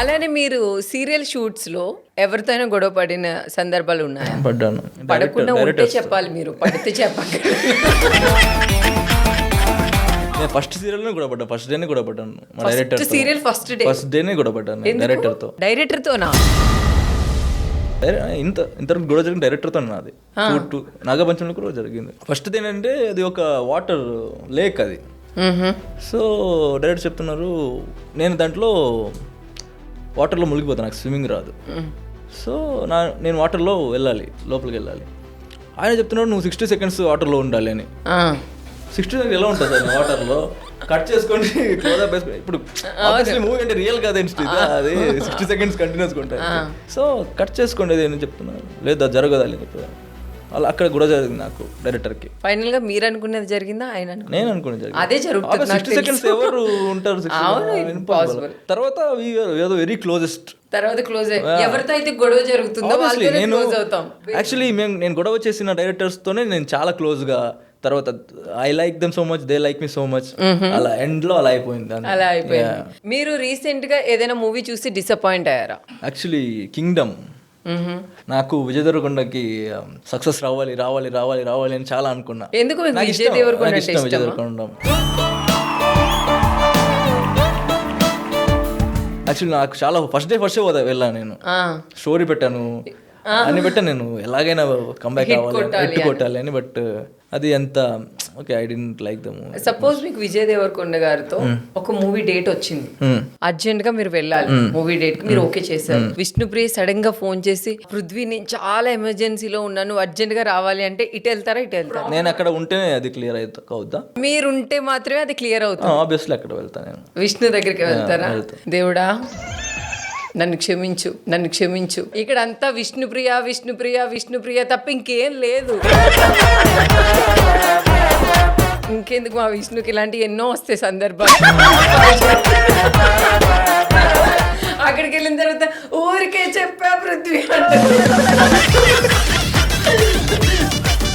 అలానే మీరు serial shoots లో ఎవరితోనైనా గొడవ పడిన సందర్భాలు ఉన్నాయా? పడ్డాను. పడకుండా ఉంటే చెప్పాలి, మీరు పడితే చెప్పండి. నేను ఫస్ట్ సీరియల్ గొడవ పడ్డాను, ఫస్ట్ డేనే గొడవ పడ్డాను మా డైరెక్టర్. సీరియల్ ఫస్ట్ డేనే గొడవ పడ్డాను డైరెక్టర్తో. డైరెక్టర్తోనా? ఇంతవరకు గొడవ జరిగిన డైరెక్టర్తో నాది. నాగపంచమిలో కూడా జరిగింది. ఫస్ట్ ఏంటంటే అది ఒక వాటర్ లేక్ అది. సో డైరెక్టర్ చెప్తున్నారు, నేను దాంట్లో వాటర్లో మునిగిపోతాను, నాకు స్విమ్మింగ్ రాదు. సో నేను వాటర్లో వెళ్ళాలి, లోపలికి వెళ్ళాలి. ఆయన చెప్తున్నాడు నువ్వు 60 seconds వాటర్లో ఉండాలి అని. 60 seconds ఎలా ఉంటుంది సార్ వాటర్లో? కట్ చేసుకొని క్లోజ్అప్ వేసుకొని, ఇప్పుడు మూవీ అంటే రియల్ కాదు, అది 60 seconds కంటిన్యూస్గా ఉంటుంది. సో కట్ చేసుకోండి అది అని చెప్తున్నాను. లేదా జరగదు అని చెప్పాను. అలా అక్కడ కూడా జరిగింది నాకు డైరెక్టర్కి. ఫైనల్ గా మీరు అనుకునేది జరిగిందా? నేను అనుకునేది అదే జరుగుతుంది. 60 seconds ఎవరు ఉంటారు? తర్వాత వెరీ క్లోజెస్ట్. తర్వాత క్లోజ్ ఎవరితో అయితే గొడవ జరుగుతుందో వాళ్ళతోనే క్లోజ్ అవుతాం. యాక్చువల్లీ నేను గొడవ చేసిన డైరెక్టర్స్తోనే నేను చాలా క్లోజ్గా, తర్వాత I like them so much, they like me so much, అలా ఎండ్ లో అలా అయిపోయింది. అలా అయిపోయింది. మీరు రీసెంట్ గా ఏదైనా మూవీ చూసి డిసప్పాయింట్ అయ్యారా? Actually Kingdom. నాకు విజయ్ దేవరకొండకి సక్సెస్ రావాలి రావాలి రావాలి రావాలి అని చాలా అనుకున్నా. ఎందుకు విజయ్ దేవరకొండ ఇష్టం? విజయ్ దేవరకొండ యాక్చువల్లీ నాకు చాలా ఫస్ట్ డే వెళ్ళాను. నేను స్టోరీ పెట్టాను, అన్ని పెట్టాను, నేను ఎలాగైనా కంబ్యాక్ అవ్వాలి, హిట్ కొట్టాలి అని. బట్ అది ఎంత okay, I didn't like the movie. Suppose మీకు విజయ్ దేవరకొండ గారితో ఒక మూవీ డేట్ వచ్చింది, అర్జెంట్ గా మీరు వెళ్ళాలి మూవీ డేట్ కి, మీరు ఓకే చేశారు. విష్ణుప్రియ సడన్ గా ఫోన్ చేసి, పృథ్వీ నేను చాలా ఎమర్జెన్సీలో ఉన్నాను, అర్జెంట్ గా రావాలి అంటే ఇటు వెళ్తారా ఇటు వెళ్తారా? నేను అక్కడ ఉంటేనే అది క్లియర్ అవుతా. మీరుంటే మాత్రమే అది క్లియర్ అవుతుంది. ఆబ్వియస్లీ అక్కడ వెళ్తాను నేను. విష్ణు దగ్గరికి వెళ్తారా? దేవుడా నన్ను క్షమించు, నన్ను క్షమించు. ఇక్కడ అంతా విష్ణుప్రియ విష్ణుప్రియ విష్ణుప్రియ తప్ప ఇంకేం లేదు. ఇంకెందుకు మా విష్ణుకి ఇలాంటి ఎన్నో వస్తాయి సందర్భాలు. అక్కడికి వెళ్ళిన తర్వాత ఊరికే చెప్పా పృథ్వీ అంటే,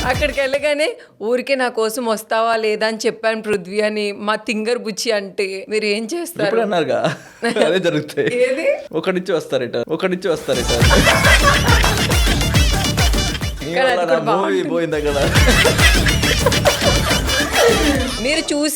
అక్కడికి వెళ్ళగానే ఊరికే నా కోసం వస్తావా లేదా అని చెప్పాను పృథ్వీ అని మా తింగర్ బుచ్చి అంటే మీరు ఏం చేస్తారు? అన్నారుగా అదే జరుగుతాయి. ఏది ఒకటిచ్చి వస్తారట. మూవీ పోయింది అక్కడ. మీరు చూసి